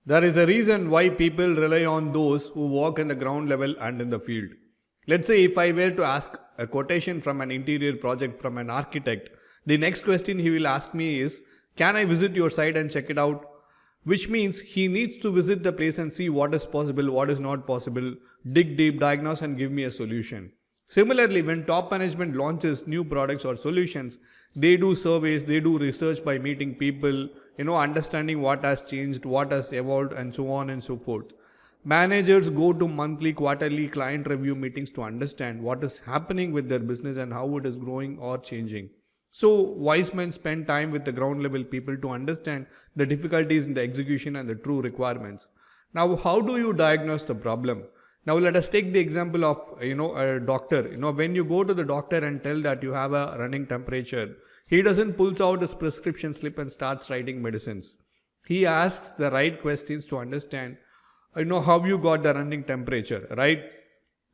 There is a reason why people rely on those who work in the ground level and in the field. Let's say if I were to ask a quotation from an interior project from an architect, the next question he will ask me is, can I visit your site and check it out? Which means he needs to visit the place and see what is possible, what is not possible, dig deep, diagnose and give me a solution. Similarly, when top management launches new products or solutions, they do surveys, they do research by meeting people, understanding what has changed, what has evolved, and so on and so forth. Managers go to monthly, quarterly client review meetings to understand what is happening with their business and how it is growing or changing. So, wise men spend time with the ground level people to understand the difficulties in the execution and the true requirements. Now, how do you diagnose the problem? Now, let us take the example of, a doctor. When you go to the doctor and tell that you have a running temperature, he doesn't pull out his prescription slip and starts writing medicines. He asks the right questions to understand, how you got the running temperature, right?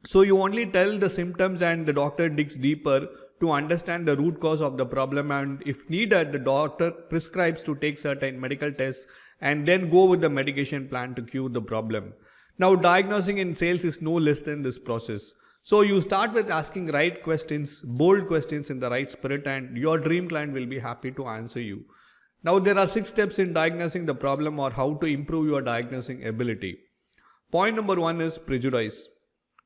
So, you only tell the symptoms and the doctor digs deeper to understand the root cause of the problem, and if needed, the doctor prescribes to take certain medical tests and then go with the medication plan to cure the problem. Now, diagnosing in sales is no less than this process. So, you start with asking right questions, bold questions in the right spirit, and your dream client will be happy to answer you. Now, there are 6 steps in diagnosing the problem or how to improve your diagnosing ability. Point number 1 is prejudice.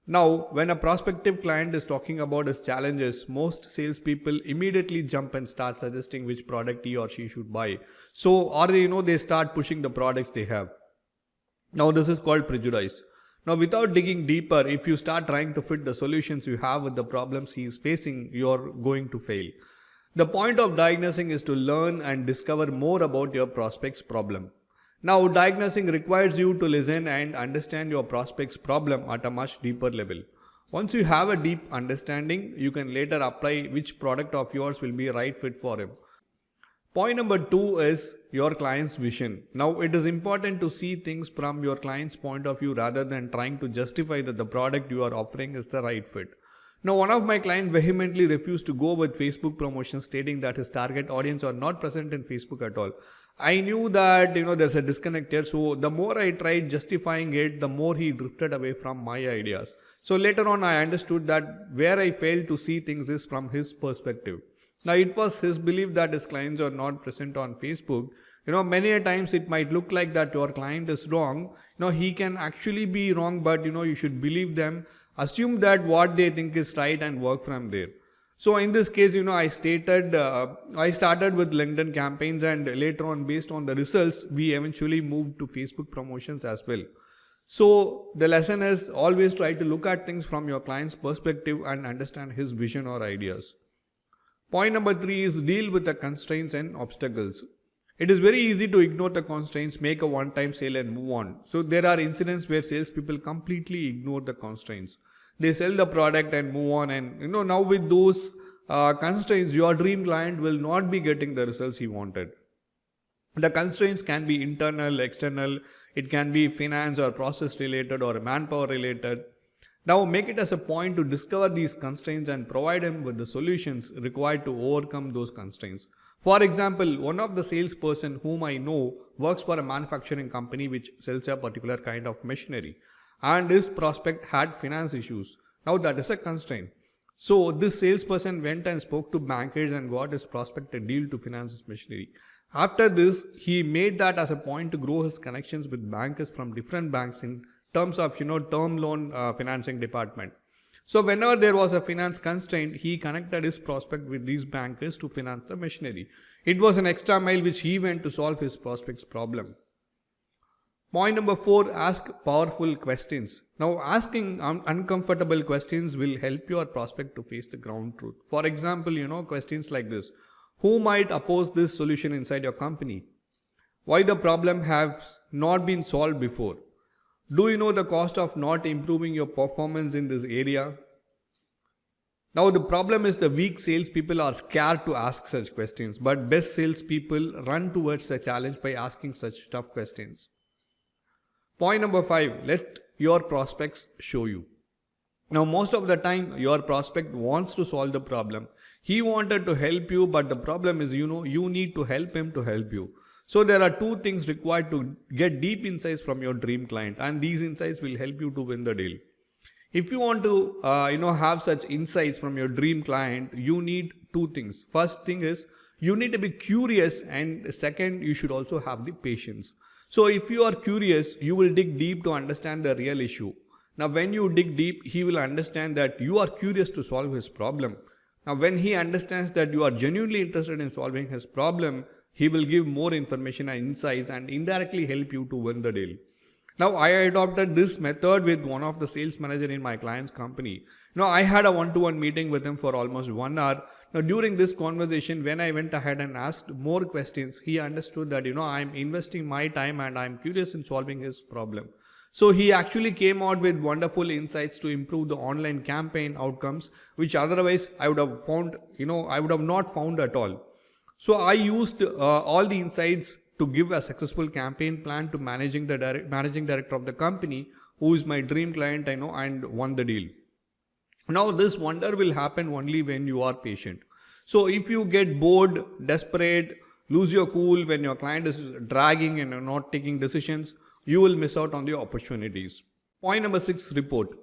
Now, when a prospective client is talking about his challenges, most salespeople immediately jump and start suggesting which product he or she should buy. So, or they start pushing the products they have. Now, this is called prejudice. Now, without digging deeper, if you start trying to fit the solutions you have with the problems he is facing, you're going to fail. The point of diagnosing is to learn and discover more about your prospect's problem. Now, diagnosing requires you to listen and understand your prospect's problem at a much deeper level. Once you have a deep understanding, you can later apply which product of yours will be a right fit for him. Point number 2 is your client's vision. Now, it is important to see things from your client's point of view rather than trying to justify that the product you are offering is the right fit. Now, one of my clients vehemently refused to go with Facebook promotions, stating that his target audience are not present in Facebook at all. I knew that there's a disconnect here, so the more I tried justifying it, the more he drifted away from my ideas. So later on I understood that where I failed to see things is from his perspective. Now, it was his belief that his clients are not present on Facebook. Many a times it might look like that your client is wrong. He can actually be wrong, but you should believe them, assume that what they think is right and work from there. So in this case, I started with LinkedIn campaigns, and later on, based on the results, we eventually moved to Facebook promotions as well. So the lesson is always try to look at things from your client's perspective and understand his vision or ideas. Point number 3 is deal with the constraints and obstacles. It is very easy to ignore the constraints, make a one-time sale and move on. So there are incidents where salespeople completely ignore the constraints. They sell the product and move on, and now with those constraints, your dream client will not be getting the results he wanted. The constraints can be internal, external, it can be finance or process related or manpower related. Now make it as a point to discover these constraints and provide him with the solutions required to overcome those constraints. For example, one of the salesperson whom I know works for a manufacturing company which sells a particular kind of machinery, and his prospect had finance issues. Now that is a constraint. So this salesperson went and spoke to bankers and got his prospect a deal to finance his machinery. After this, he made that as a point to grow his connections with bankers from different banks in terms of term loan financing department. So whenever there was a finance constraint, he connected his prospect with these bankers to finance the machinery. It was an extra mile which he went to solve his prospect's problem. Point number 4, ask powerful questions. Now, asking uncomfortable questions will help your prospect to face the ground truth. For example, questions like this: who might oppose this solution inside your company? Why the problem has not been solved before? Do you know the cost of not improving your performance in this area? Now, the problem is the weak salespeople are scared to ask such questions, but best salespeople run towards the challenge by asking such tough questions. Point number 5, let your prospects show you. Now, most of the time, your prospect wants to solve the problem. He wanted to help you, but the problem is, you need to help him to help you. So there are two things required to get deep insights from your dream client, and these insights will help you to win the deal. If you want to have such insights from your dream client, you need two things. First thing is you need to be curious, and second, you should also have the patience. So if you are curious, you will dig deep to understand the real issue. Now when you dig deep, he will understand that you are curious to solve his problem. Now when he understands that you are genuinely interested in solving his problem, he will give more information and insights and indirectly help you to win the deal. Now I adopted this method with one of the sales manager in my client's company. Now I had a one-to-one meeting with him for almost 1 hour. Now during this conversation, when I went ahead and asked more questions, he understood that I'm investing my time and I'm curious in solving his problem. So he actually came out with wonderful insights to improve the online campaign outcomes, which otherwise I would have found, I would have not found at all. So I used all the insights to give a successful campaign plan to managing director of the company, who is my dream client, and won the deal. Now this wonder will happen only when you are patient. So if you get bored, desperate, lose your cool when your client is dragging and not taking decisions, you will miss out on the opportunities. Point number 6, report.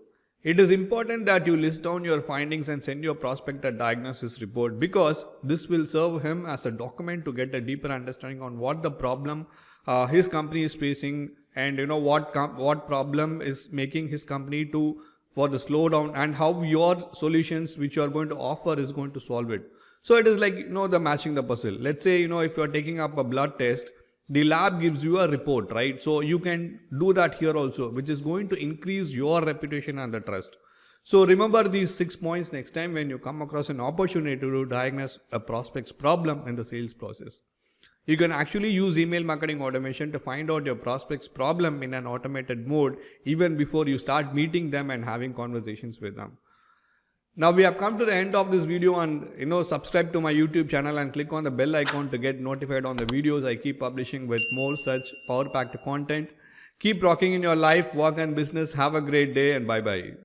It is important that you list down your findings and send your prospect a diagnosis report, because this will serve him as a document to get a deeper understanding on what the problem his company is facing, and what problem is making his company for the slowdown, and how your solutions which you are going to offer is going to solve it. So it is like the matching the puzzle. Let's say if you are taking up a blood test, the lab gives you a report, right? So you can do that here also, which is going to increase your reputation and the trust. So remember these 6 points next time when you come across an opportunity to diagnose a prospect's problem in the sales process. You can actually use email marketing automation to find out your prospect's problem in an automated mode even before you start meeting them and having conversations with them. Now we have come to the end of this video, and subscribe to my YouTube channel and click on the bell icon to get notified on the videos I keep publishing with more such power-packed content. Keep rocking in your life, work and business. Have a great day, and bye-bye.